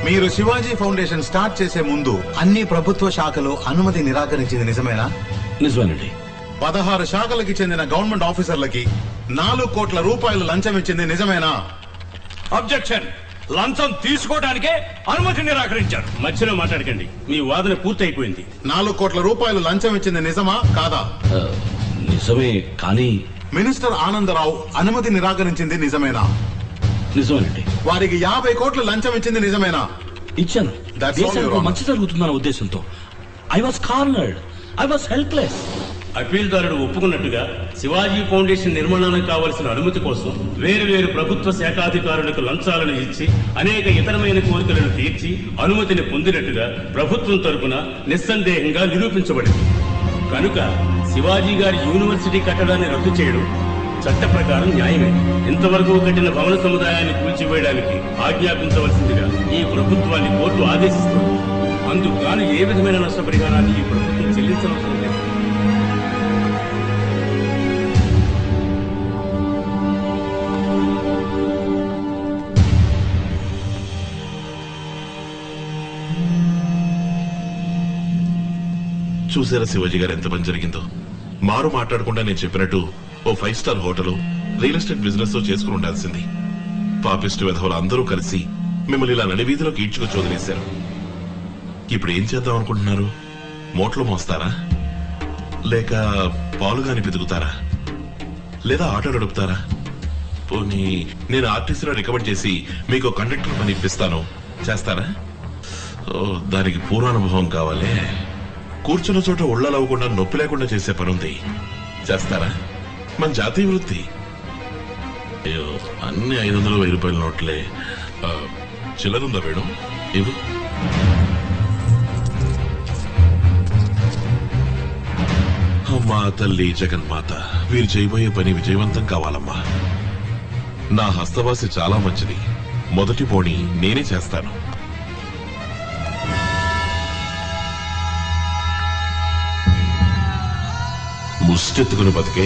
మీరు Shivaji foundation start చేసే ముందు అన్ని ప్రభుత్వ శాఖలు అనుమతి నిరాకరించింది నిజమేనా? నిజమేనండి. 16 శాఖలకి చెందిన గవర్నమెంట్ ఆఫీసర్లకి 4 కోట్ల రూపాయలు లంచం ఇచ్చింది నిజమేనా? అబ్జెక్షన్. లంచం తీసుకోవడానికే అనుమతి నిరాకరించారు. మధ్యలో మాట్లాడకండి, మీ వాదన పూర్తయిపోయింది. 4 కోట్ల రూపాయలు లంచం ఇచ్చింది నిజమా కాదా? నిజమే, కానీ మినిస్టర్ ఆనందరావు అనుమతి నిరాకరించింది నిజమేనా? నిజమేనండి. వారికి 50 కోట్లు లంచం ఇచ్చింది నిజమేనా? ఇచ్చాను. దేశానికి మంచి జరుగుతుందన్న ఉద్దేశంతో. I was cornered, I was helpless. అప్పీల్దారుడు ఒప్పుకున్నట్టుగా శివాజీ ఫౌండేషన్ నిర్మాణానికి కావలసిన అనుమతి కోసం వేరు ప్రభుత్వ శాఖాధికారులకు లంచాలను ఇచ్చి అనేక ఇతరమైన కోరికలను తీర్చి అనుమతిని పొందినట్టుగా ప్రభుత్వం తరపున నిస్సందేహంగా నిరూపించబడింది. కనుక శివాజీ గారి యూనివర్సిటీ కట్టడాన్ని రద్దు చేయడం చట్ట ప్రకారం న్యాయమే. ఇంతవరకు కట్టిన భవన సముదాయాన్ని కూల్చివేయడానికి ఆజ్ఞాపించవలసిందిగా ఈ ప్రభుత్వాన్ని కోర్టు ఆదేశిస్తుంది. అందుకు గాను ఏ విధమైన నష్టపరిహారాన్ని ఈ ప్రభుత్వం చెల్లించవలసిన లేదు. చూసారా శివాజీ గారు ఎంత పని జరిగిందో? మారు మాట్లాడకుండా నేను చెప్పినట్టు ఓ 5 star hotel, real estate business చేసుకుని ఉండాల్సింది. పాపిస్టు విధవులు అందరూ కలిసి మిమ్మల్ని ఇలా నడివీధిలోకి ఈడ్చుకొచ్చి వదిలేశారు. ఇప్పుడు ఏం చేద్దాం అనుకుంటున్నారు? మోట్లో మోస్తారా, లేక పాలుగాని పితుకుతారా, లేదా ఆటో నడుపుతారా? పోనీ నేను ఆర్టీసీలో రికమెండ్ చేసి మీకు కండక్టర్ పని ఇప్పిస్తాను, చేస్తారా? దానికి పూర్వానుభవం కావాలి. కూర్చున్న చోట ఒళ్ళలవ్వకుండా నొప్పి లేకుండా చేసే పనుంది, చేస్తారా? మన జాతీయ వృత్తి. అయ్యో, అన్ని 500-1000 రూపాయల నోట్లే. చిల్లరుందా మేడం? ఇవ్వు. అమ్మా తల్లి జగన్మాత, వీరు చేయబోయే పని విజయవంతం కావాలమ్మా. నా హస్తవాసి చాలా మంచిది. మొదటి పోనీ నేనే చేస్తాను. ముష్టెత్తుకుని బతికే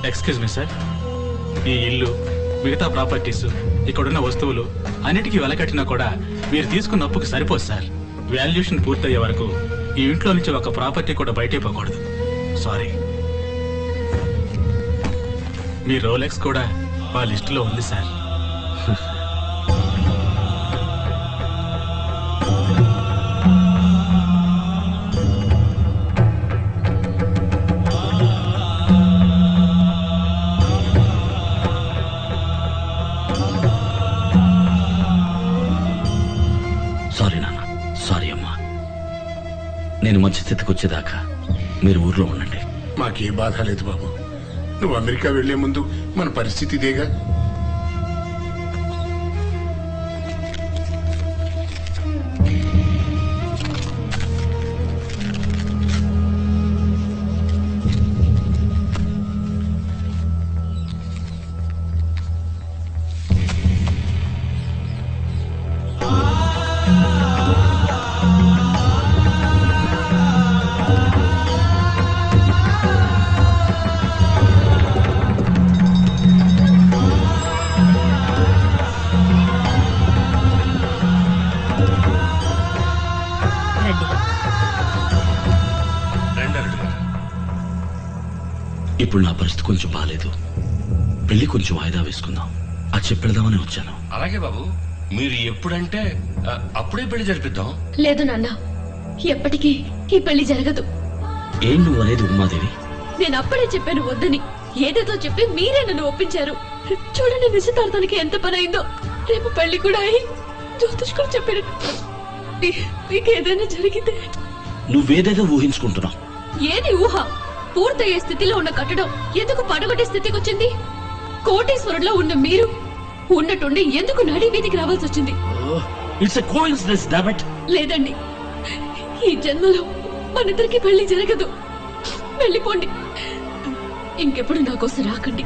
ఎక్స్క్యూజ్ మీ సార్, ఈ ఇల్లు, మిగతా ప్రాపర్టీస్, ఇక్కడున్న వస్తువులు అన్నిటికీ వెలకట్టినా కూడా మీరు తీసుకున్న అప్పుకి సరిపోదు సార్. వాల్యుయేషన్ పూర్తయ్యే వరకు ఈ ఇంట్లో నుంచి ఒక ప్రాపర్టీ కూడా బయటే పోకూడదు. సారీ. మీ రోలెక్స్ కూడా ఆ లిస్టులో ఉంది సార్. నేను మంచి స్థితికి వచ్చేదాకా మీరు ఊర్లో ఉండండి. మాకే బాధ లేదు బాబు. నువ్వు అమెరికా వెళ్లే ముందు మన పరిస్థితి ఇదేగా. ఇప్పుడు నా పరిస్థితి కొంచెం బాగాలేదు. పెళ్లి కొంచెం వాయిదా వేసుకుందాం, అది చెప్పెడదామని వచ్చాను. అలాగే బాబు, మీరు ఎప్పుడంటే అప్పుడే పెళ్లి జరిపిద్దాం. లేదు నాన్న, ఎప్పటికీ ఈ పెళ్లి జరగదు. ఏం నువ్వు అనేది ఉమాదేవి? నేను అప్పుడే చెప్పాను వద్దని. ఏదేదో చెప్పి మీరే నన్ను ఒప్పించారు. చూడండి నిశ్చితార్థానికి ఎంత పని అయిందో. రేపు పెళ్లి కూడా అయి జ్యోతిష్ కూడా చెప్పారు. మీకు ఏదైనా జరిగితే నువ్వేదేదో ఊహించుకుంటున్నావు. ఏది ఊహ? పూర్తయ్యే స్థితిలో ఉన్న కట్టడం ఎందుకు పడగొట్టే స్థితికి వచ్చింది? కోటేశ్వరులో ఉన్న మీరు ఉన్నట్టుండి ఎందుకు నడి వీధికి రావాల్సి వచ్చింది? It's a coincidence damn it. లేదండి, ఈ జన్మలో మనిద్దరికి పెళ్లి జరగదు. వెళ్ళిపోండి, ఇంకెప్పుడు నా కోసం రాకండి.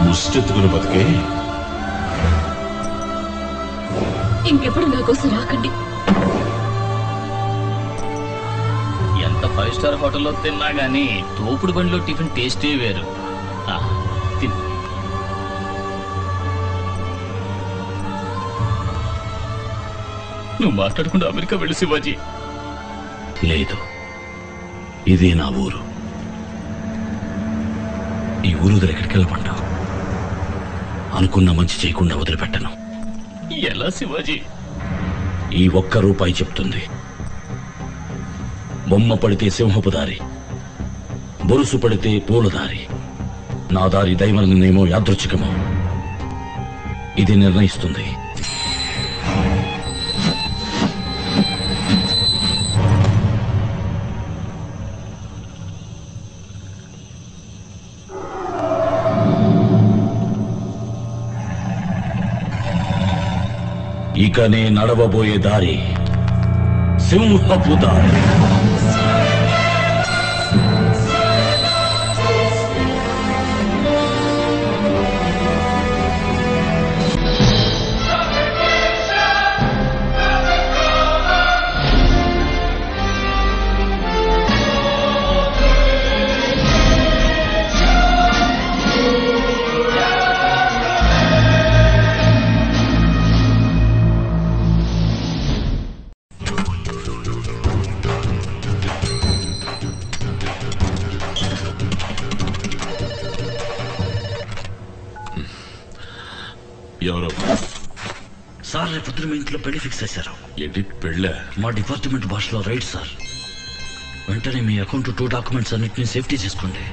ముష్టెత్తుకుని బతికే ఇంకెప్పుడు నా కోసం రాకండి. ఎంత 5 స్టార్ హోటల్లో తిన్నా గానీ తోపుడు బండిలో టిఫిన్ టేస్టే వేరు. తిను. నువ్వు మాట్లాడకుండా అమెరికా వెళ్ళి శివాజీ. లేదు, ఇదే నా ఊరు. ఈ ఊరు దగ్గర ఎక్కడికి వెళ్ళమంటావు? అనుకున్న మంచి చేయకుండా వదిలిపెట్టను. ఎలా శివాజీ? ఈ ₹1 చెప్తుంది. బొమ్మ పడితే సింహపు దారి, బొరుసు పడితే పూలదారి. నా దారి దైవమేమో యాదృచ్ఛికమో ఇది నిర్ణయిస్తుంది. ఇకనే నడవబోయే దారి సింహపు దారి. ఎవరు సార్? రేపొద్దున మీ ఇంట్లో పెళ్లి ఫిక్స్ చేశారు. ఏంటి పెళ్ళ? మా డిపార్ట్మెంట్ భాషలో రైట్ సార్. వెంటనే మీ అకౌంట్ 2 డాక్యుమెంట్స్ అన్నిటిని సేఫ్టీ చేసుకోండి.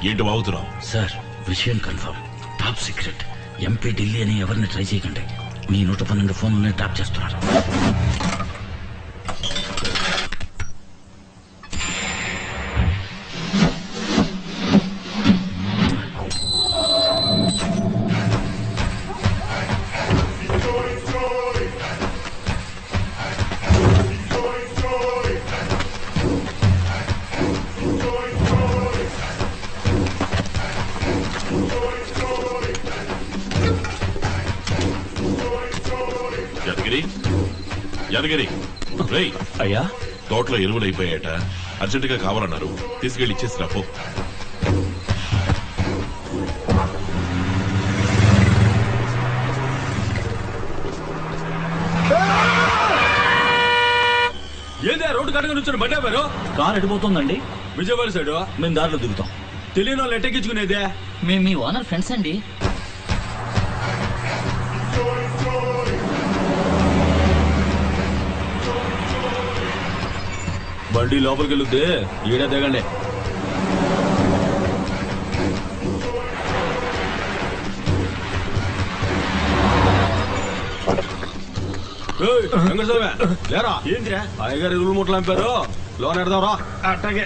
ఏంటి వాగుతున్నావు? సార్, విషయం confirm, top secret. MP Delhi అని ఎవరిని ట్రై చేయకండి. మీ 112 ఫోన్లని ట్యాప్ చేస్తున్నారు. యాదగిరి, రేయ్, అయ్యా, తోటలో ఎరువులు అయిపోయాట, అర్జెంటుగా కావాలన్నారు, తీసుకెళ్లి ఇచ్చేసి రాపో. ఏంది రోడ్డు కట్టగా నుంచి బండి ఆపారు? కార్ ఎడిపోతుందండి. విజయవాడ సైడ్ మేము దారిలో దిగుతాం. తెలియని వాళ్ళు ఎట్టెక్కించుకునేదే. మేము మీ ఓనర్ ఫ్రెండ్స్ అండి. బండి లోపలికి వెళ్తే ఈడ దిగండి. లేరా? ఏంటిరా అయ్యగారు ఎరువులు ముట్టలు అంపారు, లోన్ ఎడదాంరా. అట్టాగే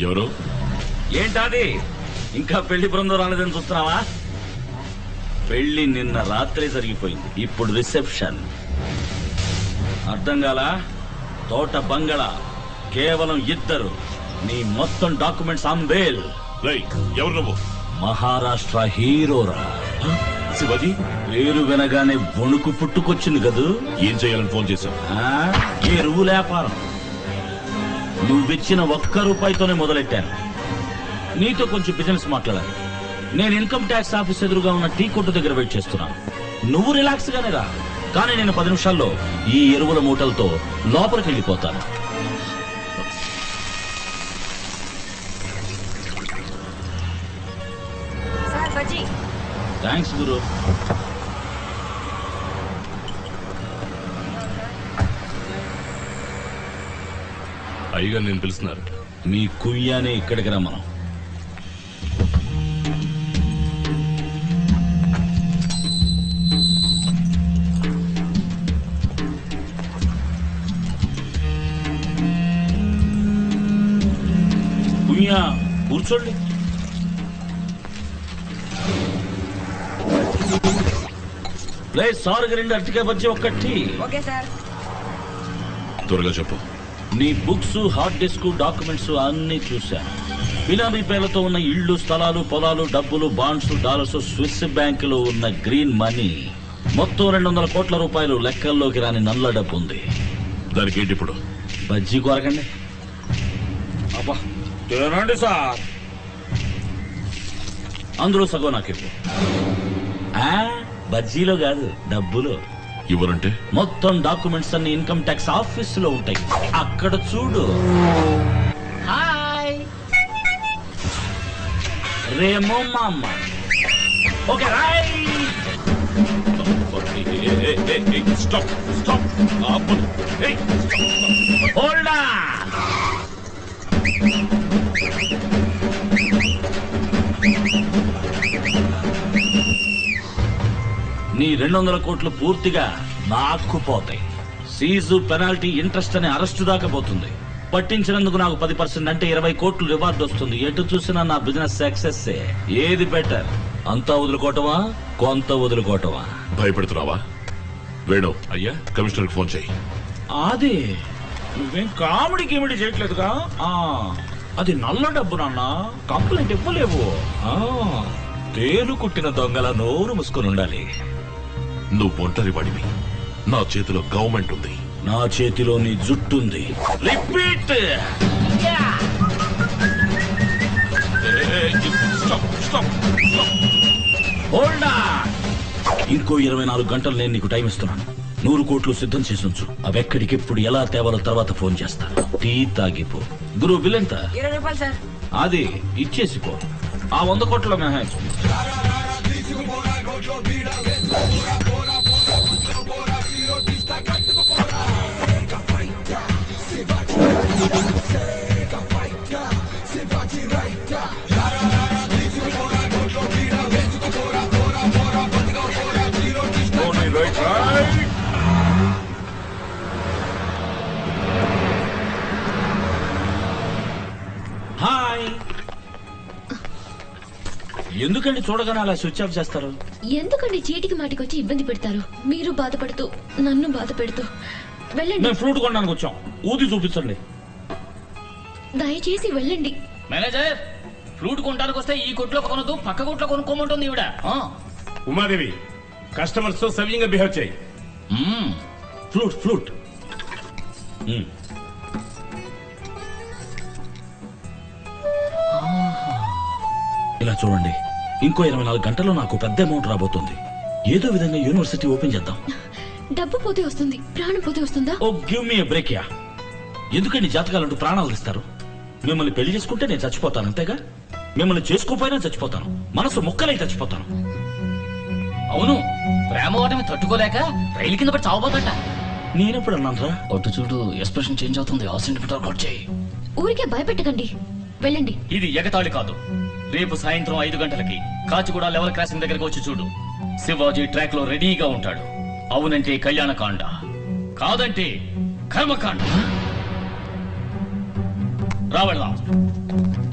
ఎవరు? ఏంటది ఇంకా పెళ్లి బృందం రాలేదని చూస్తున్నావా? పెళ్లి నిన్న రాత్రి జరిగిపోయింది, ఇప్పుడు రిసెప్షన్. అర్థం కాలా? తోట బంగళా, కేవలం 2. నీ మొత్తం డాక్యుమెంట్స్ అంబేల్. ఎవరు నువ్వు? మహారాష్ట్ర హీరోరా. శివాజీ పేరు వినగానే వణుకు పుట్టుకొచ్చింది కదూ. ఏం చేయాలని ఫోన్ చేశావు? ఎరువు వ్యాపారం. నువ్విచ్చిన 1 రూపాయితోనే మొదలెట్టాను. నీతో కొంచెం బిజినెస్ మాట్లాడాలి. నేను ఇన్కమ్ ట్యాక్స్ ఆఫీస్ ఎదురుగా ఉన్న టీ కొట్టు దగ్గర వెయిట్ చేస్తున్నాను. నువ్వు రిలాక్స్ గానే రా, కానీ నేను 10 నిమిషాల్లో ఈ ఎరువుల మూటలతో లోపలికి వెళ్ళిపోతాను. థ్యాంక్స్ గురు. అయ్యగారు నేను పిలుస్తున్నారు. మీ కుయ్యానే ఇక్కడికి రమ్మను. కుయ్యా కూర్చోండి. సార్ 2 అరటికాయ బజ్జీ, 1 టీ. త్వరగా చెప్పు. నీ బుక్స్, హార్డ్ డిస్క్, డాక్యుమెంట్స్ అన్ని చూశాను. బినామీ పేర్లతో ఉన్న ఇళ్లు, స్థలాలు, పొలాలు, డబ్బులు, బాండ్స్, డాలర్స్, స్విస్ బ్యాంకులో ఉన్న గ్రీన్ మనీ మొత్తం 200 కోట్ల రూపాయలు లెక్కల్లోకి రాని నల్ల డబ్బు ఉంది. దానికి ఏంటి ఇప్పుడు? బజ్జీ కొరకండి. అబ్బా తినండి సార్. అందులో సగం నాకు ఇవ్వు. బజ్జీలో కాదు, డబ్బులో. ఇవ్వరంటే? మొత్తం డాక్యుమెంట్స్ అన్ని ఇన్కమ్ ట్యాక్స్ ఆఫీస్ లో ఉంటాయి, అక్కడ చూడు. హాయ్ రేమో మామ. Okay stop stop. Hold on. నీ 200 కోట్లు పూర్తిగా నాక్కుపోతాయి. సీజు, పెనాల్టీ, ఇంట్రెస్ట్ అనే అరెస్టు దాకా పోతుంది. పట్టించినందుకు నాకు 10% అంటే 20 కోట్లు రివార్డు వస్తుంది. ఎటు చూసినా నా బిజినెస్ సక్సెస్. ఏది బెటర్? అంతా వదులుకోవటమా, కొంత వదులుకోవటమా? భయపెడుతున్నావా? వేణు అయ్యా, కమిషనర్ ఫోన్ చేయి. అది నువ్వేం కామెడీ గిమిడి చేయట్లేదుగా? అది నల్ల డబ్బు నాన్న, కంప్లైంట్ ఇవ్వలేవు. తేలు కుట్టిన దొంగల నోరు మూసుకొని ఉండాలి. నువ్వు ఒంటరి వాడివి, నా చేతిలో గవర్నమెంట్ ఉంది. నా చేతిలో నీ జుట్టుంది. రిపీట్. Hold on. ఇంకో 24 గంటలు నేను నీకు టైం ఇస్తున్నాను. 100 కోట్లు సిద్ధం చేసి ఉంచు. అవి ఎక్కడికెప్పుడు ఎలా తేవాలో తర్వాత ఫోన్ చేస్తాను. టీ తాగిపో. గురు బిల్ ఎంత? 20 రూపాయలు సార్. అది ఇచ్చేసిపో. ఆ 100 కోట్ల మెహాజ్. హాయ్. ఎందుకండి చూడగానే అలా స్విచ్ ఆఫ్ చేస్తారు? ఎందుకండి చీటికి మాటికి వచ్చి ఇబ్బంది పెడతారు? మీరు బాధపడుతూ నన్ను బాధ పెడుతూ. వెళ్ళండి. మేము ఫ్రూట్ కొనడానికి వచ్చాం, ఊది చూపించండి. దయచేసి వెళ్ళండి. మేనేజర్, ఫ్రూట్ కొనడానికి వస్తే ఈ కొట్లో కొనదు, పక్క కొట్లో కొనుక్కోమంటుంది ఈవిడ. ఉమాదేవి, కస్టమర్స్ తో సవ్యంగా బిహేవ్ చేయి. Fruit fruit. ఇలా చూడండి, ఇంకో 24 గంటల్లో నాకు పెద్ద అమౌంట్ రాబోతుంది. ఏదో విధంగా యూనివర్సిటీ ఓపెన్ చేద్దాం. డబ్బు పోతే వస్తుంది, ప్రాణం పోతే వస్తుందా? Oh give me a break యా. ఎందుకండి జాతకాలంటూ ప్రాణాలు ఇస్తారు? మిమ్మల్ని పెళ్లి చేసుకుంటే నేను చచ్చిపోతాను, అంతేగా? మిమ్మల్ని చేసుకోపోయినా చచ్చిపోతాను, మనసు ముక్కలై చచ్చిపోతాను. అవును, ప్రేమ వాటిని తట్టుకోలేక రైలు కింద పడి చావబోతట. నేనెప్పుడు అన్నానరా? ఒట్టు చూడు, ఎక్స్ప్రెషన్ చేంజ్ అవుతుంది. ఆ సెంటిమీటర్ కట్ చేయి. ఊరికే భయపెట్టకండి, వెళ్ళండి. ఇది ఎగతాళి కాదు. రేపు సాయంత్రం 5 గంటలకి కాచిగూడ లెవెల్ క్రాసింగ్ దగ్గరకు వచ్చి చూడు. శివాజీ ట్రాక్ లో రెడీగా ఉంటాడు. అవునంటే కళ్యాణకాండ, కాదంటే కర్మకాండ. రా వెళ్దాం.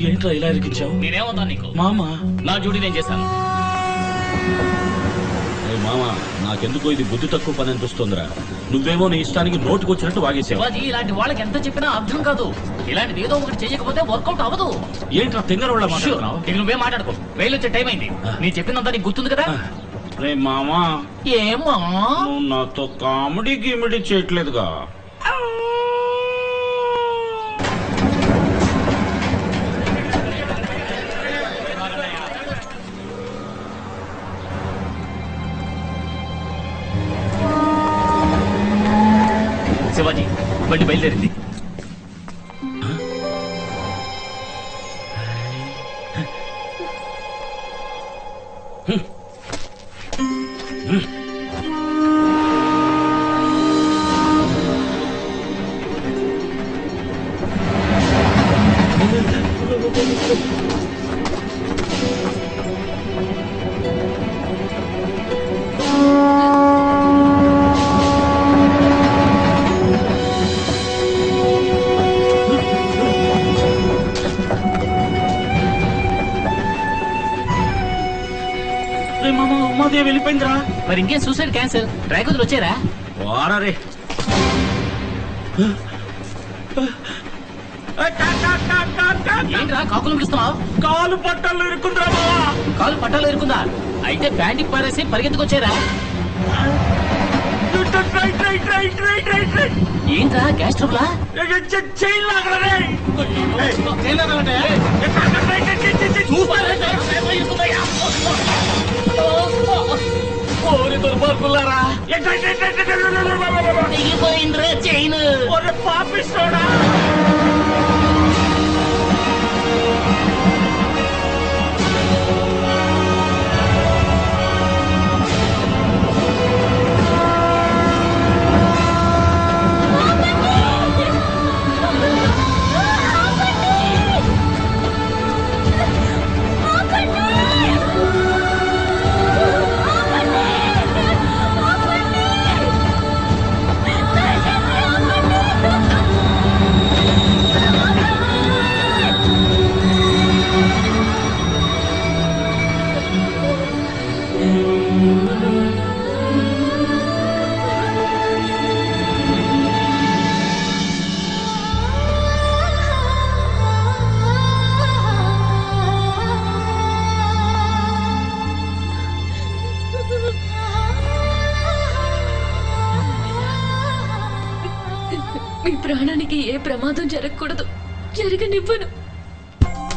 ఏంట్రా ఇలా ఇరికించావు? నేనేమవుతా నీకు? మామ, నా డ్యూటీ నేను చేశాను. మామ, నాకెందుకో ఇది బుద్ధి తక్కువ పని అనిపిస్తుందిరా. నువ్వేమో నీ ఇష్టానికి నోటుకు వచ్చినట్టు వాగేసావు. శివాజీ, ఇలాంటి వాళ్ళకి ఎంత చెప్పినా అర్థం కాదు. ఇలాంటిది ఏదో ఒకటి చేయకపోతే వర్కౌట్ అవ్వదు. ఏంట్రా తింగరవాళ్ళ మాట్లాడుతున్నావు? ఇక నువ్వే మాట్లాడుకో. రైలు వచ్చే టైం అయింది. నీ చెప్పినంత నీకు గుర్తుంది కదా? రే మామా, ఏమా నువ్వు నాతో కామెడీ గిమిడీ చేయట్లేదుగా. శివాజీ, బండి బయలుదేరింది. ఉమాదేవి వెళ్ళిపోయిందిరా. మరి ఇంకేం సూసైడ్ క్యాన్సిల్. డ్రైవర్లు వచ్చారా? వారే ఏంట్రా కాకులు పిలుస్తున్నావు? కాలు పట్టాలు ఇరుకుందిరా బావా. కాలు పట్టాలు ఇరుకుందా? అయితే ప్యాంటుకి పారేసి పరిగెత్తుకొచ్చారా? ఏంట్రా గ్యాస్ ట్రబులా? దుర్మార్గులారా, దిగిపోయిందిరా చైన్. పాపిస్తోడా. మీ ప్రాణానికి ఏ ప్రమాదం జరగకూడదు. జరగనివ్వను.